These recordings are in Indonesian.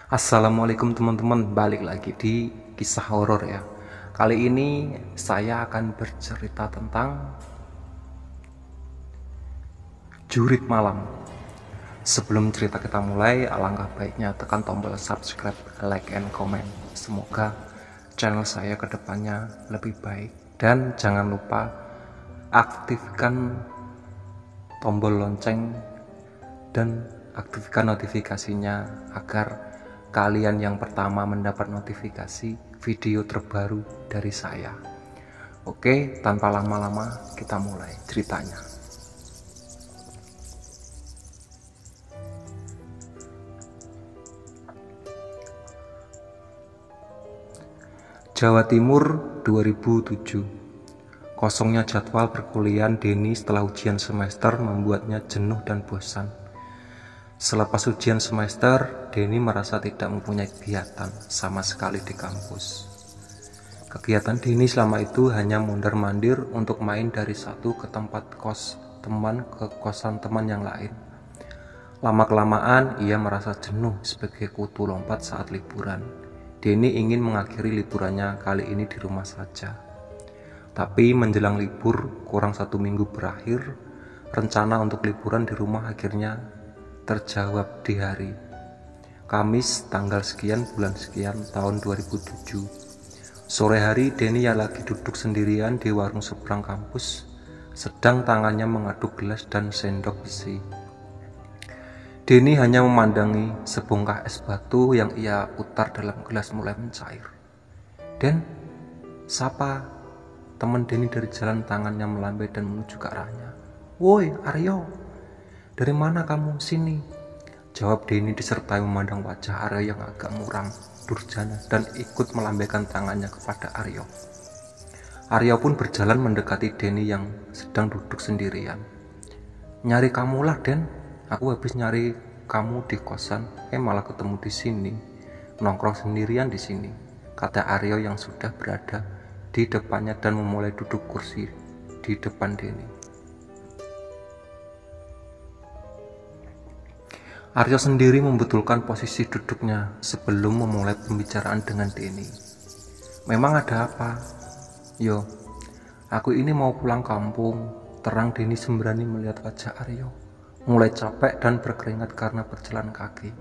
Assalamualaikum teman-teman, balik lagi di kisah horor ya. Kali ini saya akan bercerita tentang jurit malam. Sebelum cerita kita mulai, alangkah baiknya tekan tombol subscribe, like, and comment. Semoga channel saya kedepannya lebih baik. Dan jangan lupa aktifkan tombol lonceng dan aktifkan notifikasinya agar kalian yang pertama mendapat notifikasi video terbaru dari saya. Oke, tanpa lama-lama kita mulai ceritanya. Jawa Timur 2007. Kosongnya jadwal perkuliahan Denny setelah ujian semester membuatnya jenuh dan bosan. Selepas ujian semester, Denny merasa tidak mempunyai kegiatan sama sekali di kampus. Kegiatan Denny selama itu hanya mondar-mandir untuk main dari satu ke tempat kos teman ke kosan teman yang lain. Lama-kelamaan ia merasa jenuh sebagai kutu lompat saat liburan. Denny ingin mengakhiri liburannya kali ini di rumah saja. Tapi menjelang libur kurang 1 minggu berakhir, rencana untuk liburan di rumah akhirnya terjawab di hari Kamis tanggal sekian bulan sekian tahun 2007. Sore hari Denny yang lagi duduk sendirian di warung seberang kampus, sedang tangannya mengaduk gelas dan sendok besi. Denny hanya memandangi sebongkah es batu yang ia putar dalam gelas mulai mencair. Dan sapa teman Denny dari jalan, tangannya melambai dan menuju ke arahnya. "Woi Aryo, dari mana kamu? Sini," jawab Denny disertai memandang wajah Aryo yang agak muram, durjana, dan ikut melambaikan tangannya kepada Aryo. Aryo pun berjalan mendekati Denny yang sedang duduk sendirian. "Nyari kamulah, Den. Aku habis nyari kamu di kosan, malah ketemu di sini, nongkrong sendirian di sini," kata Aryo yang sudah berada di depannya dan memulai duduk kursi di depan Denny. Aryo sendiri membetulkan posisi duduknya sebelum memulai pembicaraan dengan Denny. "Memang ada apa?" "Yo, aku ini mau pulang kampung," terang Denny sembrani melihat wajah Aryo, mulai capek dan berkeringat karena berjalan kaki.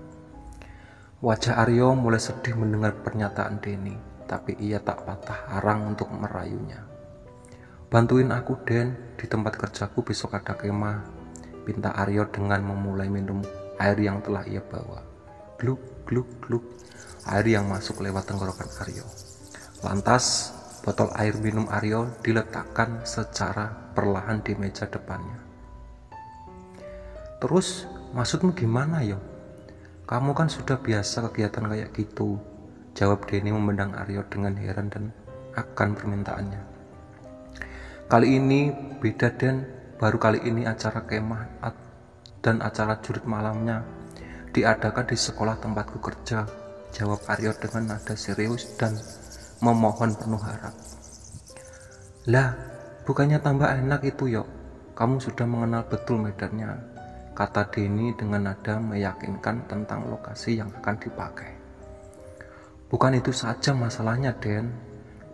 Wajah Aryo mulai sedih mendengar pernyataan Denny, tapi ia tak patah arang untuk merayunya. "Bantuin aku, Den, di tempat kerjaku besok ada kemah," pinta Aryo dengan memulai minum air yang telah ia bawa. Gluk, gluk, gluk, air yang masuk lewat tenggorokan Aryo. Lantas, botol air minum Aryo diletakkan secara perlahan di meja depannya. "Terus, maksudmu gimana, Yo? Kamu kan sudah biasa kegiatan kayak gitu," jawab Denny memandang Aryo dengan heran dan akan permintaannya. "Kali ini beda, Den. Baru kali ini acara kemah dan acara jurit malamnya diadakan di sekolah tempatku kerja," jawab Aryo dengan nada serius dan memohon penuh harap. "Lah, bukannya tambah enak itu, Yo? Kamu sudah mengenal betul medannya," kata Denny dengan nada meyakinkan tentang lokasi yang akan dipakai. "Bukan itu saja masalahnya, Den.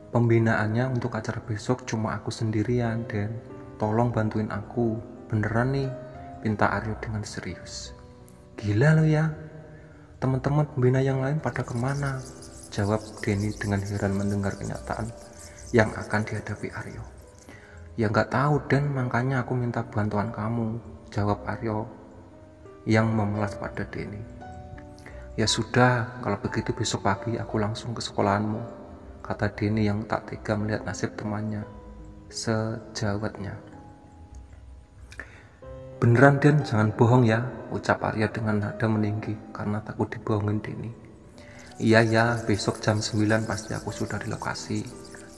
Pembinaannya untuk acara besok cuma aku sendirian, Den. Tolong bantuin aku, beneran nih," pinta Aryo dengan serius. "Gila lo ya, teman-teman pembina yang lain pada kemana?" jawab Denny dengan heran mendengar kenyataan yang akan dihadapi Aryo. "Ya nggak tahu, Den, makanya aku minta bantuan kamu," jawab Aryo yang memelas pada Denny. "Ya sudah, kalau begitu besok pagi aku langsung ke sekolahanmu," kata Denny yang tak tega melihat nasib temannya sejawatnya. "Beneran, Den, jangan bohong ya," ucap Aryo dengan nada meninggi karena takut dibohongin Denny. Iya, besok jam 9 pasti aku sudah di lokasi,"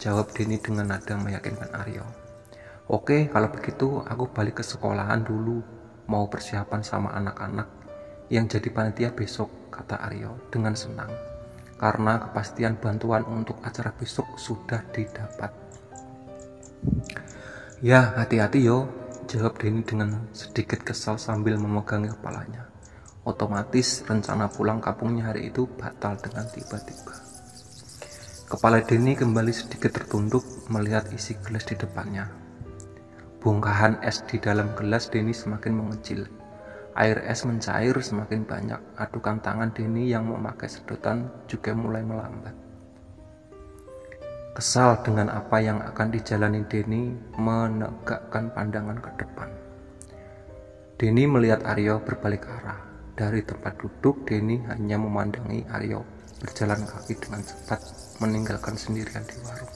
jawab Denny dengan nada meyakinkan Aryo. "Oke, kalau begitu aku balik ke sekolahan dulu, mau persiapan sama anak-anak yang jadi panitia besok," kata Aryo dengan senang, karena kepastian bantuan untuk acara besok sudah didapat. "Ya, hati-hati yo," jawab Denny dengan sedikit kesal sambil memegangi kepalanya. Otomatis rencana pulang kampungnya hari itu batal dengan tiba-tiba. Kepala Denny kembali sedikit tertunduk melihat isi gelas di depannya. Bongkahan es di dalam gelas Denny semakin mengecil. Air es mencair semakin banyak. Adukan tangan Denny yang memakai sedotan juga mulai melambat. Kesal dengan apa yang akan dijalani Denny menegakkan pandangan ke depan. Denny melihat Aryo berbalik arah. Dari tempat duduk, Denny hanya memandangi Aryo berjalan kaki dengan cepat meninggalkan sendirian di warung.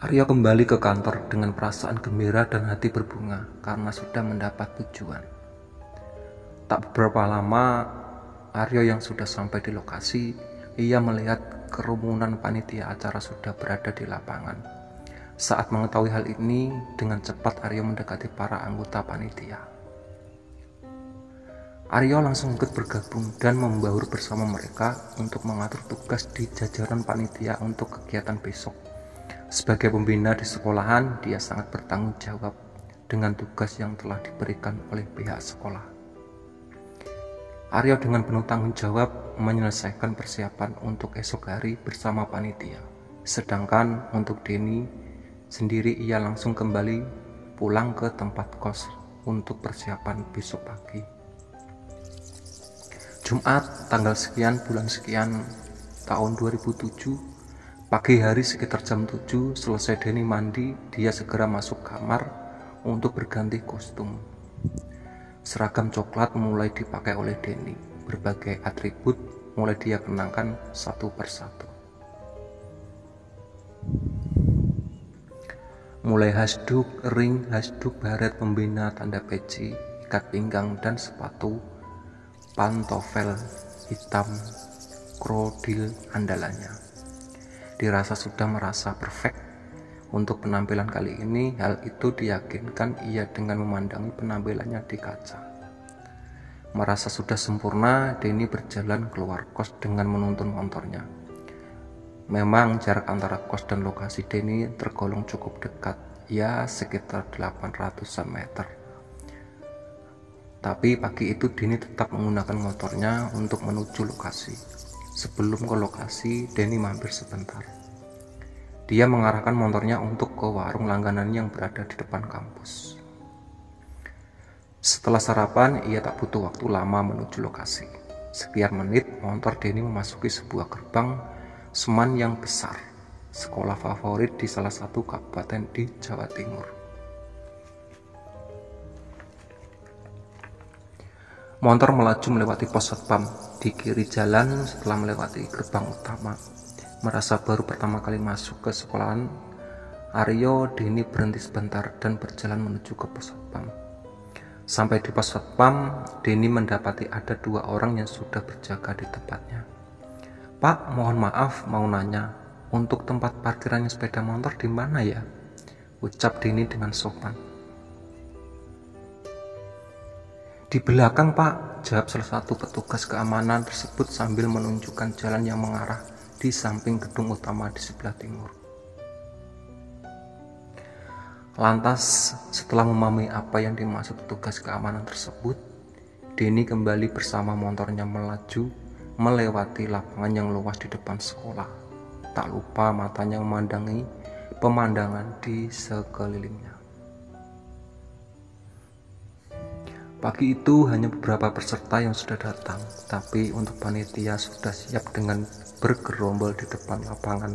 Aryo kembali ke kantor dengan perasaan gembira dan hati berbunga karena sudah mendapat tujuan. Tak beberapa lama, Aryo yang sudah sampai di lokasi, ia melihat kerumunan panitia acara sudah berada di lapangan. Saat mengetahui hal ini, dengan cepat Aryo mendekati para anggota panitia. Aryo langsung ikut bergabung dan membaur bersama mereka untuk mengatur tugas di jajaran panitia untuk kegiatan besok. Sebagai pembina di sekolahan, dia sangat bertanggung jawab dengan tugas yang telah diberikan oleh pihak sekolah. Aryo dengan penuh tanggung jawab menyelesaikan persiapan untuk esok hari bersama panitia. Sedangkan untuk Denny sendiri, ia langsung kembali pulang ke tempat kos untuk persiapan besok pagi. Jumat tanggal sekian bulan sekian tahun 2007, pagi hari sekitar jam 7, selesai Denny mandi, dia segera masuk kamar untuk berganti kostum. Seragam coklat mulai dipakai oleh Denny. Berbagai atribut mulai dia kenakan satu persatu. Mulai hasduk, ring, hasduk, baret, pembina, tanda peci, ikat pinggang, dan sepatu pantofel hitam krodil andalannya. Dirasa sudah merasa perfect untuk penampilan kali ini. Hal itu diyakinkan ia dengan memandangi penampilannya di kaca. Merasa sudah sempurna, Denny berjalan keluar kos dengan menuntun motornya. Memang jarak antara kos dan lokasi Denny tergolong cukup dekat, ya sekitar 800-an meter. Tapi pagi itu Denny tetap menggunakan motornya untuk menuju lokasi. Sebelum ke lokasi, Denny mampir sebentar. Dia mengarahkan motornya untuk ke warung langganan yang berada di depan kampus. Setelah sarapan, ia tak butuh waktu lama menuju lokasi. Sekian menit, motor Denny memasuki sebuah gerbang semen yang besar, sekolah favorit di salah satu kabupaten di Jawa Timur. Motor melaju melewati pos satpam di kiri jalan. Setelah melewati gerbang utama, merasa baru pertama kali masuk ke sekolahan Aryo, Denny berhenti sebentar dan berjalan menuju ke pos satpam. Sampai di pos satpam, Denny mendapati ada dua orang yang sudah berjaga di tempatnya. "Pak, mohon maaf, mau nanya, untuk tempat parkirannya sepeda motor di mana ya?" ucap Denny dengan sopan. "Di belakang, Pak," jawab salah satu petugas keamanan tersebut sambil menunjukkan jalan yang mengarah di samping gedung utama di sebelah timur. Lantas, setelah memahami apa yang dimaksud petugas keamanan tersebut, Denny kembali bersama motornya melaju melewati lapangan yang luas di depan sekolah. Tak lupa matanya memandangi pemandangan di sekelilingnya. Pagi itu hanya beberapa peserta yang sudah datang, tapi untuk panitia sudah siap dengan bergerombol di depan lapangan.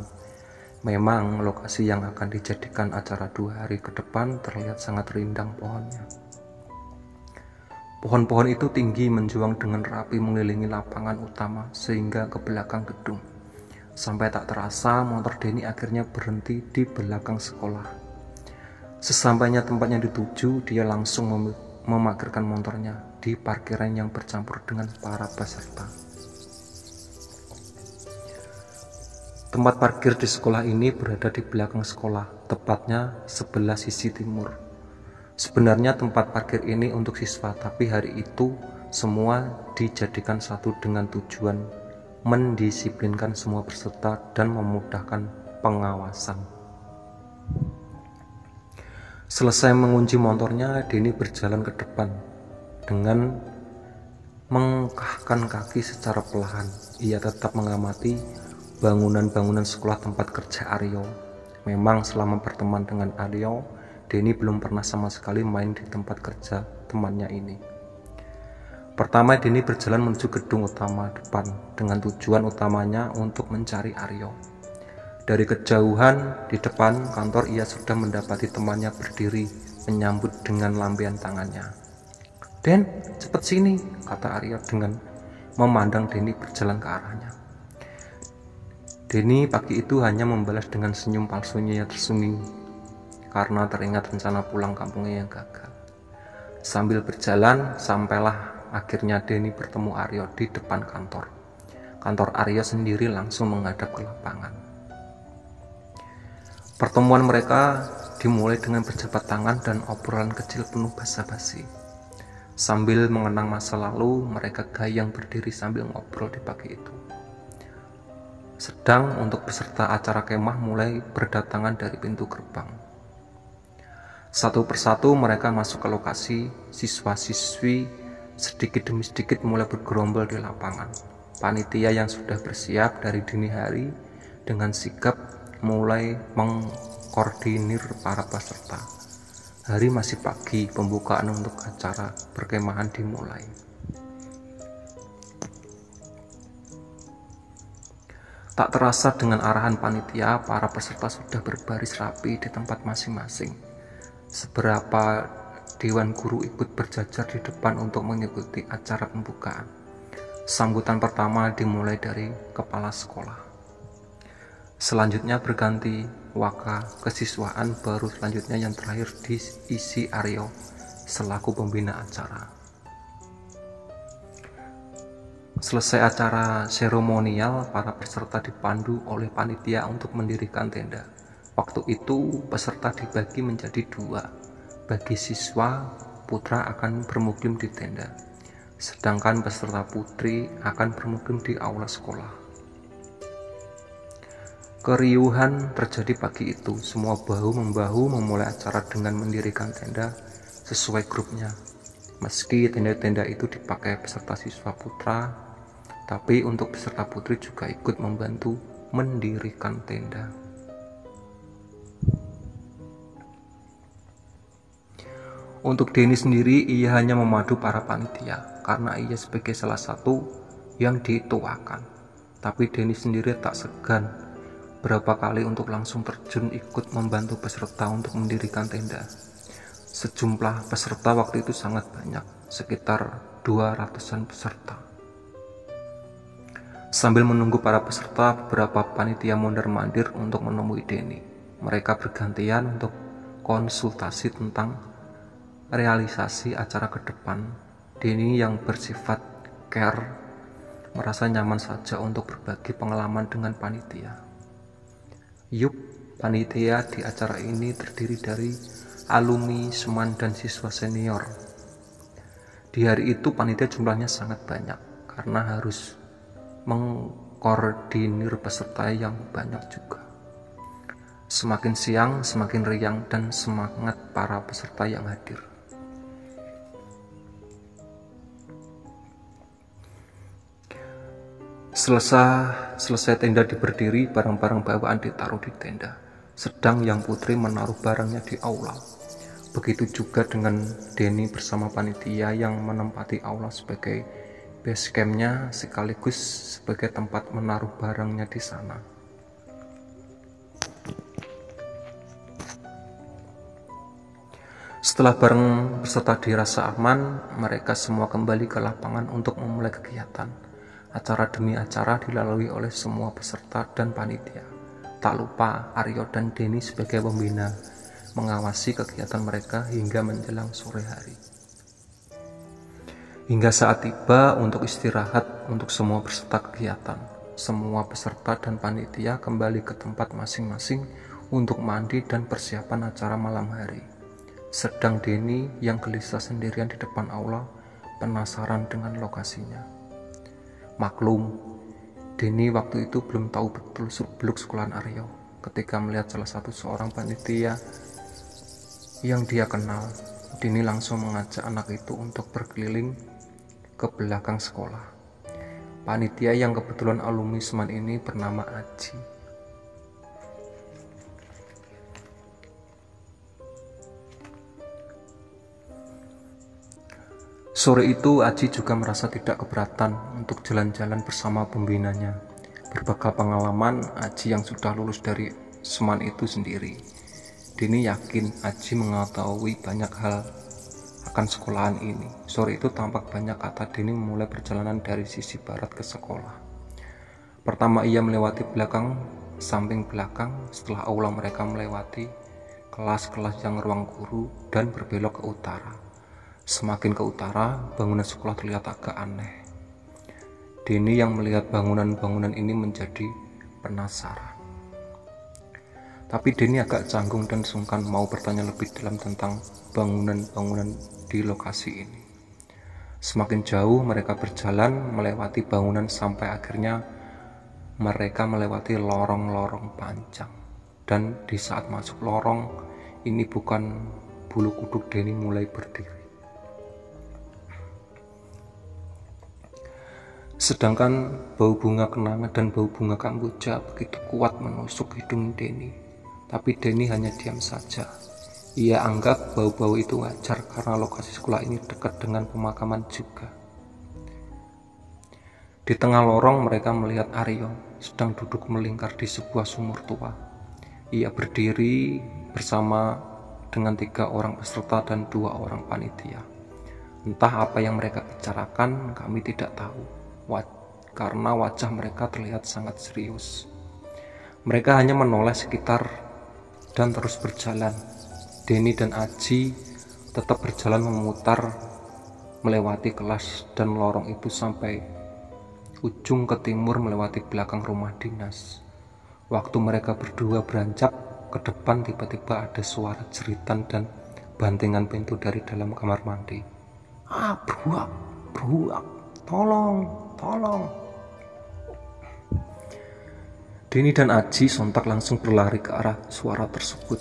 Memang lokasi yang akan dijadikan acara 2 hari ke depan terlihat sangat rindang pohonnya. Pohon-pohon itu tinggi menjuang dengan rapi mengelilingi lapangan utama sehingga ke belakang gedung. Sampai tak terasa motor Denny akhirnya berhenti di belakang sekolah. Sesampainya tempatnya dituju, dia langsung memarkirkan motornya di parkiran yang bercampur dengan para peserta. Tempat parkir di sekolah ini berada di belakang sekolah, tepatnya sebelah sisi timur. Sebenarnya tempat parkir ini untuk siswa, tapi hari itu semua dijadikan satu dengan tujuan mendisiplinkan semua peserta dan memudahkan pengawasan. Selesai mengunci motornya, Denny berjalan ke depan dengan mengangkatkan kaki secara perlahan. Ia tetap mengamati bangunan-bangunan sekolah tempat kerja Aryo. Memang selama berteman dengan Aryo, Denny belum pernah sama sekali main di tempat kerja temannya ini. Pertama, Denny berjalan menuju gedung utama depan dengan tujuan utamanya untuk mencari Aryo. Dari kejauhan di depan kantor, ia sudah mendapati temannya berdiri menyambut dengan lambaian tangannya. "Den, cepet sini," kata Aryo dengan memandang Denny berjalan ke arahnya. Denny pagi itu hanya membalas dengan senyum palsunya yang tersunyi karena teringat rencana pulang kampungnya yang gagal. Sambil berjalan, sampailah akhirnya Denny bertemu Aryo di depan kantor. Kantor Aryo sendiri langsung menghadap ke lapangan. Pertemuan mereka dimulai dengan berjabat tangan dan obrolan kecil penuh basa-basi. Sambil mengenang masa lalu, mereka gayang berdiri sambil ngobrol di pagi itu. Sedang untuk peserta acara kemah mulai berdatangan dari pintu gerbang. Satu persatu mereka masuk ke lokasi. Siswa-siswi sedikit demi sedikit mulai bergerombol di lapangan. Panitia yang sudah bersiap dari dini hari dengan sigap mulai mengkoordinir para peserta. Hari masih pagi, pembukaan untuk acara perkemahan dimulai. Tak terasa dengan arahan panitia, para peserta sudah berbaris rapi di tempat masing-masing. Seberapa dewan guru ikut berjajar di depan untuk mengikuti acara pembukaan. Sambutan pertama dimulai dari kepala sekolah. Selanjutnya berganti waka kesiswaan, baru selanjutnya yang terakhir diisi Aryo selaku pembina acara. Selesai acara seremonial, para peserta dipandu oleh panitia untuk mendirikan tenda. Waktu itu peserta dibagi menjadi dua. Bagi siswa putra akan bermukim di tenda, sedangkan peserta putri akan bermukim di aula sekolah. Keriuhan terjadi pagi itu. Semua bahu-membahu memulai acara dengan mendirikan tenda sesuai grupnya. Meski tenda-tenda itu dipakai peserta siswa putra, tapi untuk peserta putri juga ikut membantu mendirikan tenda. Untuk Denny sendiri, ia hanya memadu para panitia karena ia sebagai salah satu yang dituakan. Tapi Denny sendiri tak segan berapa kali untuk langsung terjun ikut membantu peserta untuk mendirikan tenda. Sejumlah peserta waktu itu sangat banyak, sekitar 200-an peserta. Sambil menunggu para peserta, beberapa panitia mondar-mandir untuk menemui Denny. Mereka bergantian untuk konsultasi tentang realisasi acara ke depan. Denny yang bersifat care merasa nyaman saja untuk berbagi pengalaman dengan panitia. Yup, panitia di acara ini terdiri dari alumni, seman, dan siswa senior. Di hari itu panitia jumlahnya sangat banyak karena harus mengkoordinir peserta yang banyak juga. Semakin siang, semakin riang dan semangat para peserta yang hadir. Selesai tenda diberdiri, barang-barang bawaan ditaruh di tenda. Sedang yang putri menaruh barangnya di aula. Begitu juga dengan Denny bersama panitia yang menempati aula sebagai base campnya sekaligus sebagai tempat menaruh barangnya di sana. Setelah bareng peserta dirasa aman, mereka semua kembali ke lapangan untuk memulai kegiatan. Acara demi acara dilalui oleh semua peserta dan panitia. Tak lupa Aryo dan Denny sebagai pembina mengawasi kegiatan mereka hingga menjelang sore hari. Hingga saat tiba untuk istirahat untuk semua peserta kegiatan. Semua peserta dan panitia kembali ke tempat masing-masing untuk mandi dan persiapan acara malam hari. Sedang Denny yang gelisah sendirian di depan aula, penasaran dengan lokasinya. Maklum, Denny waktu itu belum tahu betul seluk-beluk sekolahan Aryo. Ketika melihat salah satu seorang panitia yang dia kenal. Denny langsung mengajak anak itu untuk berkeliling ke belakang sekolah. Panitia yang kebetulan alumni Seman ini bernama Aji. Sore itu Aji juga merasa tidak keberatan untuk jalan-jalan bersama pembinanya. Berbekal pengalaman Aji yang sudah lulus dari Seman itu sendiri, Denny yakin Aji mengetahui banyak hal akan sekolahan ini. Sore itu tampak banyak kata Denny memulai perjalanan dari sisi barat ke sekolah. Pertama ia melewati samping belakang, setelah aula mereka melewati kelas-kelas yang ruang guru dan berbelok ke utara. Semakin ke utara, bangunan sekolah terlihat agak aneh. Denny yang melihat bangunan-bangunan ini menjadi penasaran. Tapi Denny agak canggung dan sungkan mau bertanya lebih dalam tentang bangunan-bangunan di lokasi ini. Semakin jauh mereka berjalan melewati bangunan sampai akhirnya mereka melewati lorong-lorong panjang. Dan di saat masuk lorong ini bukan bulu kuduk Denny mulai berdiri. Sedangkan bau bunga kenanga dan bau bunga kamboja begitu kuat menusuk hidung Denny. Tapi Denny hanya diam saja. Ia anggap bau-bau itu wajar karena lokasi sekolah ini dekat dengan pemakaman juga. Di tengah lorong mereka melihat Aryo sedang duduk melingkar di sebuah sumur tua. Ia berdiri bersama dengan 3 orang peserta dan 2 orang panitia. Entah apa yang mereka bicarakan, kami tidak tahu. Karena wajah mereka terlihat sangat serius. Mereka hanya menoleh sekitar dan terus berjalan. Denny dan Aji tetap berjalan memutar melewati kelas dan lorong itu sampai ujung ke timur melewati belakang rumah dinas. Waktu mereka berdua beranjak ke depan, tiba-tiba ada suara jeritan dan bantingan pintu dari dalam kamar mandi. Beruak, beruak, tolong. Denny dan Aji sontak langsung berlari ke arah suara tersebut.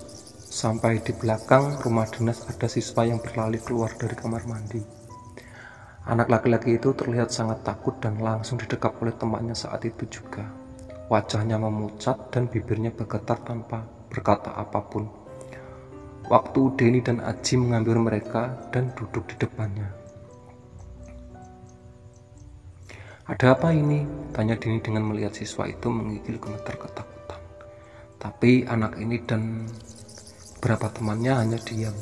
Sampai di belakang rumah dinas ada siswa yang berlari keluar dari kamar mandi. Anak laki-laki itu terlihat sangat takut dan langsung didekap oleh temannya saat itu juga. Wajahnya memucat dan bibirnya bergetar tanpa berkata apapun. Waktu Denny dan Aji mengambil mereka dan duduk di depannya. Ada apa ini? Tanya Denny dengan melihat siswa itu menggigil gemetar ketakutan. Tapi anak ini dan beberapa temannya hanya diam.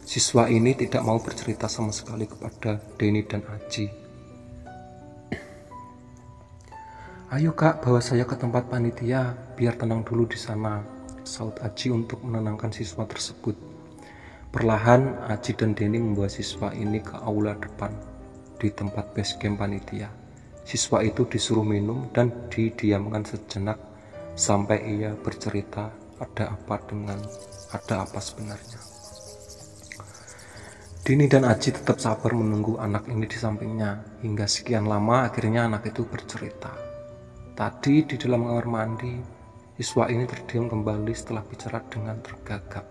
Siswa ini tidak mau bercerita sama sekali kepada Denny dan Aji. Ayo kak, bawa saya ke tempat panitia, biar tenang dulu di sana, saut Aji untuk menenangkan siswa tersebut. Perlahan Aji dan Denny membawa siswa ini ke aula depan di tempat base camp panitia. Siswa itu disuruh minum dan didiamkan sejenak sampai ia bercerita ada apa sebenarnya. Denny dan Aji tetap sabar menunggu anak ini di sampingnya. Hingga sekian lama akhirnya anak itu bercerita. Tadi di dalam kamar mandi, siswa ini terdiam kembali setelah bicara dengan tergagap.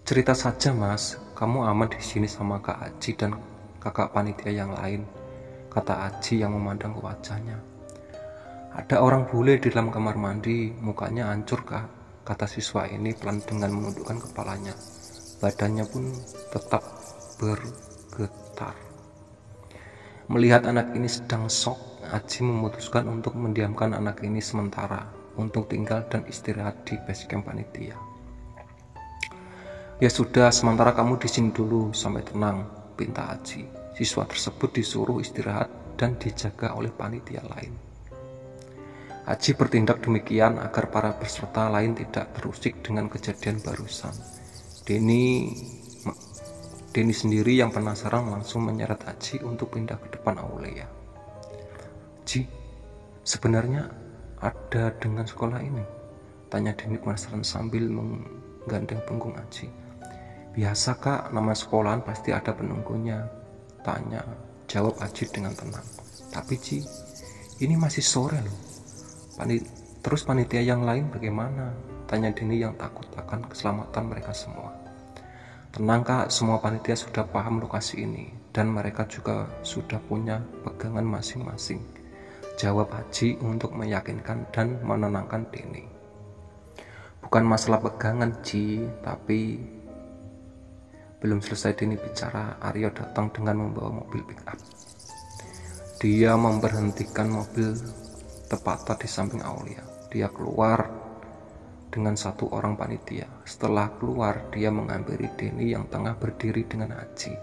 Cerita saja mas, kamu aman di sini sama Kak Aji dan kakak panitia yang lain, kata Aji yang memandang ke wajahnya. Ada orang bule di dalam kamar mandi, mukanya hancur kak, kata siswa ini pelan dengan menundukkan kepalanya. Badannya pun tetap bergetar. Melihat anak ini sedang shock, Aji memutuskan untuk mendiamkan anak ini sementara untuk tinggal dan istirahat di base camp panitia. Ya sudah, sementara kamu di sini dulu sampai tenang, pinta Aji. Siswa tersebut disuruh istirahat dan dijaga oleh panitia lain. Aji bertindak demikian agar para peserta lain tidak terusik dengan kejadian barusan. Denny sendiri yang penasaran langsung menyeret Aji untuk pindah ke depan aula. Ji, sebenarnya ada dengan sekolah ini? Tanya Denny penasaran sambil menggandeng punggung Aji. Biasa kak, nama sekolahan pasti ada penunggunya, jawab Aji dengan tenang. Tapi Ji, ini masih sore loh. Terus panitia yang lain bagaimana? Tanya Denny yang takut akan keselamatan mereka semua. Tenang kak, semua panitia sudah paham lokasi ini dan mereka juga sudah punya pegangan masing-masing, jawab Haji untuk meyakinkan dan menenangkan Denny. Bukan masalah pegangan Ji, tapi belum selesai Denny bicara, Aryo datang dengan membawa mobil pick up. Dia memberhentikan mobil tepat di samping Aulia. Dia keluar dengan satu orang panitia. Setelah keluar, dia menghampiri Denny yang tengah berdiri dengan Haji.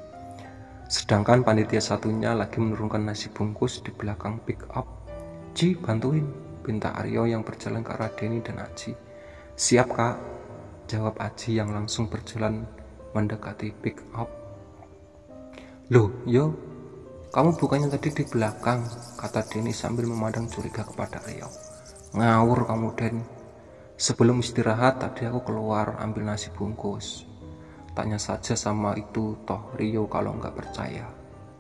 Sedangkan panitia satunya lagi menurunkan nasi bungkus di belakang pick up. Ji, bantuin, pinta Aryo yang berjalan ke arah Denny dan Haji. Siap kak, jawab Haji yang langsung berjalan mendekati pick up. Loh, yo, kamu bukannya tadi di belakang, kata Denny sambil memandang curiga kepada Aryo. Ngawur kamu, Den. Sebelum istirahat tadi aku keluar ambil nasi bungkus. Tanya saja sama itu toh Rio kalau nggak percaya,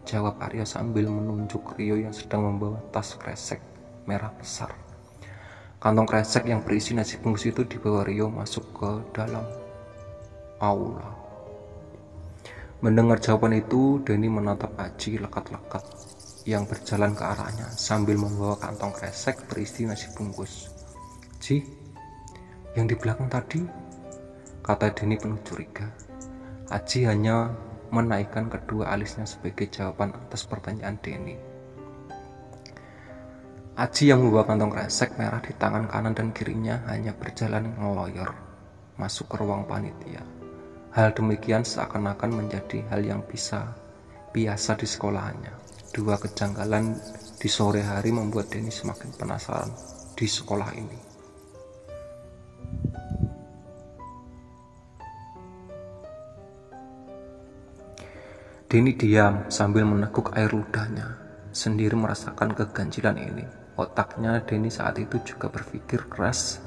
jawab Aryo sambil menunjuk Rio yang sedang membawa tas kresek merah besar. Kantong kresek yang berisi nasi bungkus itu dibawa Rio masuk ke dalam aula. Mendengar jawaban itu, Denny menatap Haji lekat-lekat yang berjalan ke arahnya sambil membawa kantong kresek berisi nasi bungkus. Ji, yang di belakang tadi, kata Denny penuh curiga. Haji hanya menaikkan kedua alisnya sebagai jawaban atas pertanyaan Denny. Haji yang membawa kantong kresek merah di tangan kanan dan kirinya hanya berjalan ngeloyor masuk ke ruang panitia. Hal demikian seakan-akan menjadi hal yang biasa di sekolahannya. Dua kejanggalan di sore hari membuat Denny semakin penasaran di sekolah ini. Denny diam sambil meneguk air ludahnya, sendiri merasakan keganjilan ini. Otaknya Denny saat itu juga berpikir keras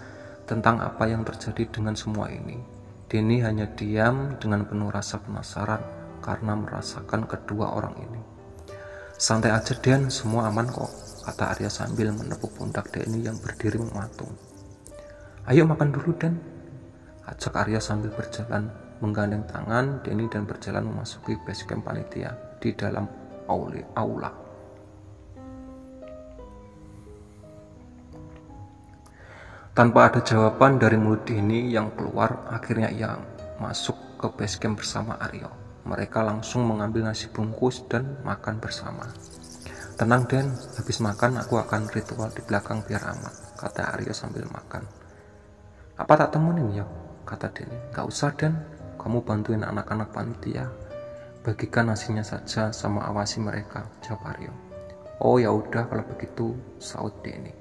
tentang apa yang terjadi dengan semua ini. Denny hanya diam dengan penuh rasa penasaran karena merasakan kedua orang ini. Santai aja Den, semua aman kok, kata Arya sambil menepuk pundak Denny yang berdiri mematung. Ayo makan dulu Den, ajak Arya sambil berjalan menggandeng tangan Denny dan berjalan memasuki base camp panitia di dalam aula. Tanpa ada jawaban dari mulut Denny yang keluar, akhirnya ia masuk ke base camp bersama Aryo. Mereka langsung mengambil nasi bungkus dan makan bersama. Tenang Den, habis makan aku akan ritual di belakang biar aman, kata Aryo sambil makan. Apa tak temenin ya, kata Denny. Gak usah Den, kamu bantuin anak-anak panitia, bagikan nasinya saja sama awasi mereka, jawab Aryo. Oh ya udah kalau begitu, saut Denny.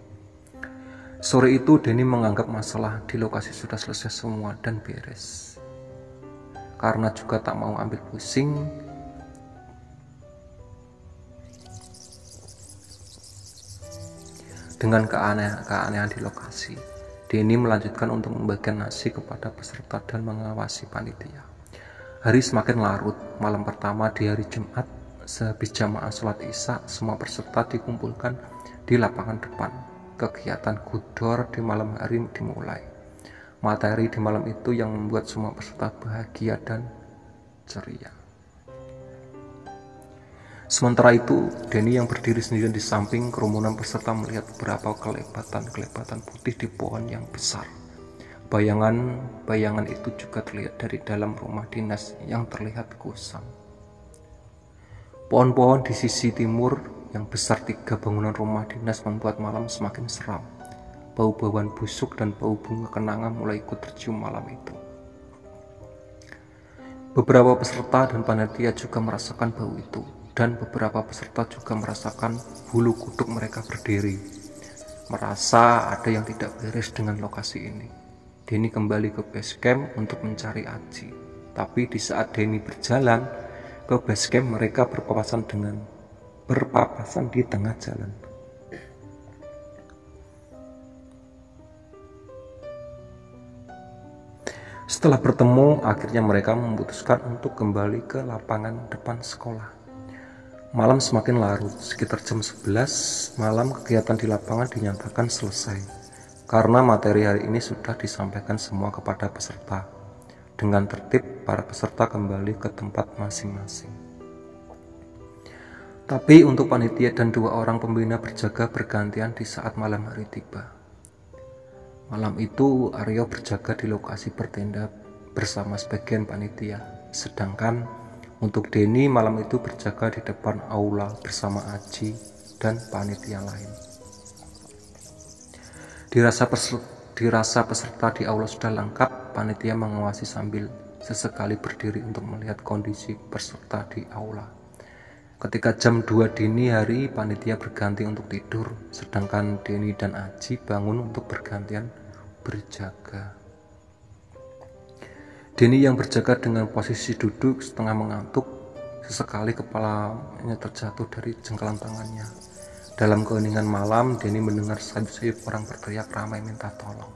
Sore itu Denny menganggap masalah di lokasi sudah selesai semua dan beres. Karena juga tak mau ambil pusing, dengan keanehan di lokasi, Denny melanjutkan untuk membagikan nasi kepada peserta dan mengawasi panitia. Hari semakin larut. Malam pertama di hari Jumat, sehabis jamaah sholat isya, semua peserta dikumpulkan di lapangan depan. Kegiatan gudor di malam hari dimulai. Materi di malam itu yang membuat semua peserta bahagia dan ceria. Sementara itu, Denny yang berdiri sendirian di samping kerumunan peserta melihat beberapa kelebatan putih di pohon yang besar. Bayangan itu juga terlihat dari dalam rumah dinas yang terlihat kusam. Pohon-pohon di sisi timur yang besar 3 bangunan rumah dinas membuat malam semakin seram. Bau-bauan busuk dan bau bunga kenanga mulai ikut tercium malam itu. Beberapa peserta dan panitia juga merasakan bau itu, dan beberapa peserta juga merasakan bulu kuduk mereka berdiri, merasa ada yang tidak beres dengan lokasi ini. Denny kembali ke base camp untuk mencari Haji, tapi di saat Denny berjalan ke base camp, mereka berpapasan di tengah jalan. Setelah bertemu, akhirnya mereka memutuskan untuk kembali ke lapangan depan sekolah. Malam semakin larut, sekitar jam 11 malam kegiatan di lapangan dinyatakan selesai. Karena materi hari ini sudah disampaikan semua kepada peserta. Dengan tertib, para peserta kembali ke tempat masing-masing. Tapi untuk panitia dan 2 orang pembina berjaga bergantian di saat malam hari tiba. Malam itu Aryo berjaga di lokasi bertenda bersama sebagian panitia, sedangkan untuk Denny malam itu berjaga di depan aula bersama Aji dan panitia lain. Dirasa peserta di aula sudah lengkap, panitia mengawasi sambil sesekali berdiri untuk melihat kondisi peserta di aula. Ketika jam 2 dini hari, panitia berganti untuk tidur, sedangkan Denny dan Aji bangun untuk bergantian berjaga. Denny yang berjaga dengan posisi duduk setengah mengantuk, sesekali kepalanya terjatuh dari jengkalan tangannya. Dalam keheningan malam, Denny mendengar sayup-sayup orang berteriak ramai minta tolong.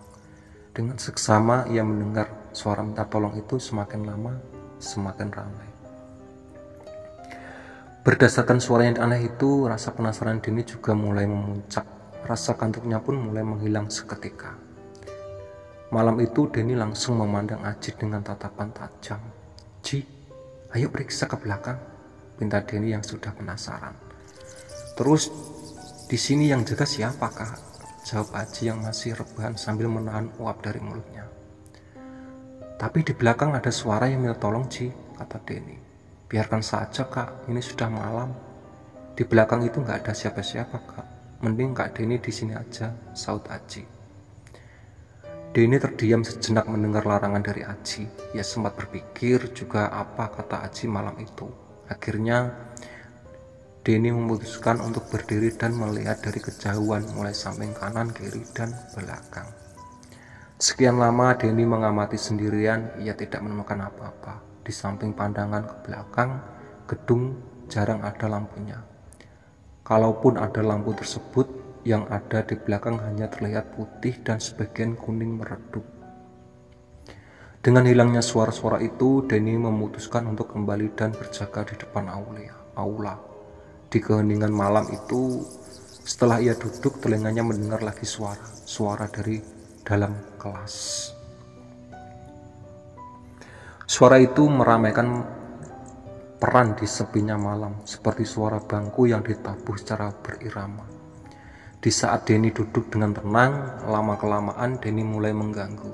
Dengan seksama ia mendengar suara minta tolong itu semakin lama semakin ramai. Berdasarkan suara yang aneh itu, rasa penasaran Denny juga mulai memuncak. Rasa kantuknya pun mulai menghilang seketika. Malam itu Denny langsung memandang Aji dengan tatapan tajam. "Ji, ayo periksa ke belakang," pinta Denny yang sudah penasaran. "Terus di sini yang jaga siapa, Kak?" jawab Aji yang masih rebahan sambil menahan uap dari mulutnya. "Tapi di belakang ada suara yang minta tolong, Ji," kata Denny. "Biarkan saja, Kak, ini sudah malam. Di belakang itu nggak ada siapa-siapa, Kak. Mending Kak Denny di sini aja," saut Aji. Denny terdiam sejenak mendengar larangan dari Aji. Ia sempat berpikir juga apa kata Aji malam itu. Akhirnya Denny memutuskan untuk berdiri dan melihat dari kejauhan mulai samping kanan, kiri, dan belakang. Sekian lama Denny mengamati sendirian, ia tidak menemukan apa-apa. Di samping pandangan ke belakang gedung jarang ada lampunya. Kalaupun ada lampu tersebut, yang ada di belakang hanya terlihat putih dan sebagian kuning meredup. Dengan hilangnya suara-suara itu, Denny memutuskan untuk kembali dan berjaga di depan aula. Di keheningan malam itu, setelah ia duduk, telinganya mendengar lagi suara dari dalam kelas. Suara itu meramaikan peran di sepinya malam, seperti suara bangku yang ditabuh secara berirama. Di saat Denny duduk dengan tenang, lama-kelamaan Denny mulai mengganggu.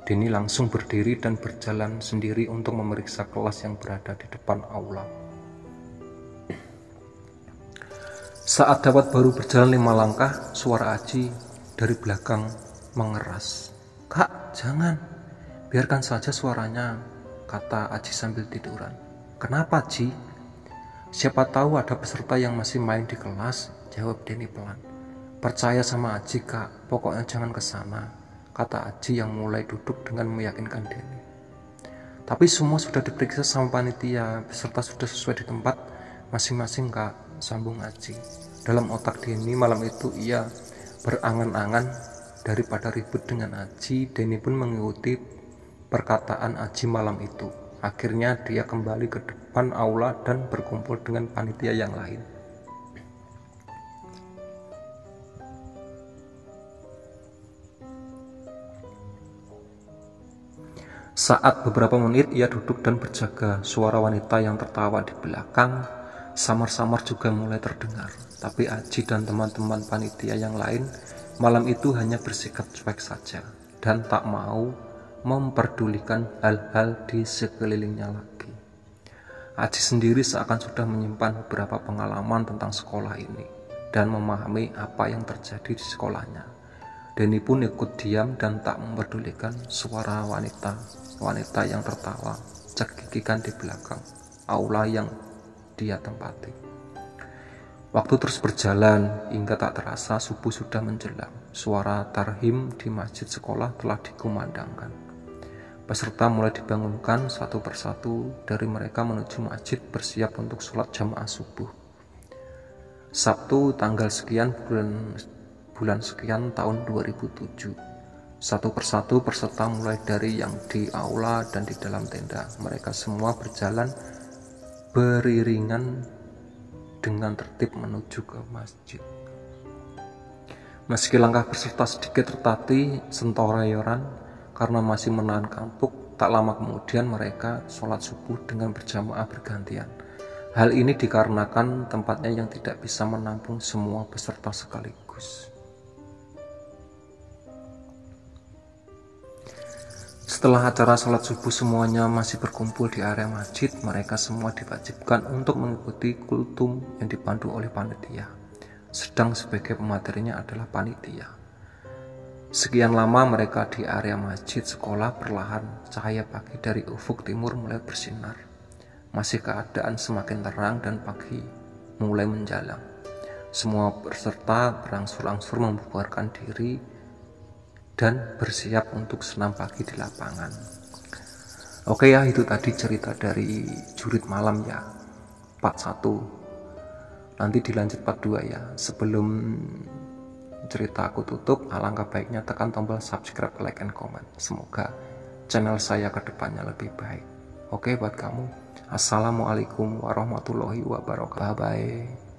Denny langsung berdiri dan berjalan sendiri untuk memeriksa kelas yang berada di depan aula. Saat dapat baru berjalan 5 langkah, suara Aji dari belakang mengeras. "Kak, jangan, biarkan saja suaranya," kata Aji sambil tiduran. "Kenapa, Ji?" "Siapa tahu ada peserta yang masih main di kelas," jawab Denny pelan. "Percaya sama Aji, Kak, pokoknya jangan ke sana," kata Aji yang mulai duduk dengan meyakinkan Denny. "Tapi semua sudah diperiksa sama panitia, peserta sudah sesuai di tempat masing-masing, Kak," sambung Aji. Dalam otak Denny malam itu ia berangan-angan daripada ribut dengan Aji. Denny pun mengikuti perkataan Aji malam itu. Akhirnya dia kembali ke depan aula dan berkumpul dengan panitia yang lain. Saat beberapa menit ia duduk dan berjaga, suara wanita yang tertawa di belakang samar-samar juga mulai terdengar. Tapi Aji dan teman-teman panitia yang lain malam itu hanya bersikap cuek saja dan tak mau memperdulikan hal-hal di sekelilingnya lagi. Aji sendiri seakan sudah menyimpan beberapa pengalaman tentang sekolah ini dan memahami apa yang terjadi di sekolahnya. Denny pun ikut diam dan tak memperdulikan suara wanita yang tertawa cekikikan di belakang aula yang dia tempati. Waktu terus berjalan hingga tak terasa subuh sudah menjelang. Suara tarhim di masjid sekolah telah dikumandangkan. Peserta mulai dibangunkan satu persatu dari mereka menuju masjid bersiap untuk sholat jamaah subuh. Sabtu tanggal sekian bulan sekian tahun 2007. Satu persatu peserta mulai dari yang di aula dan di dalam tenda. Mereka semua berjalan beriringan dengan tertib menuju ke masjid. Meski langkah peserta sedikit tertatih sentoroyoran karena masih menahan kantuk, Tak lama kemudian mereka sholat subuh dengan berjamaah bergantian. Hal ini dikarenakan tempatnya yang tidak bisa menampung semua peserta sekaligus. Setelah acara sholat subuh semuanya masih berkumpul di area masjid, mereka semua diwajibkan untuk mengikuti kultum yang dipandu oleh panitia. Sedang sebagai pematerinya adalah panitia. Sekian lama mereka di area masjid sekolah, perlahan cahaya pagi dari ufuk timur mulai bersinar. Masih keadaan semakin terang dan pagi mulai menjalang. Semua peserta berangsur-angsur membubarkan diri dan bersiap untuk senam pagi di lapangan. Oke ya, itu tadi cerita dari Jurit Malam ya, part 1. Nanti dilanjut part 2 ya. Sebelum cerita aku tutup, alangkah baiknya tekan tombol subscribe, like, and comment. Semoga channel saya ke depannya lebih baik. Oke buat kamu. Assalamualaikum warahmatullahi wabarakatuh. Bye bye.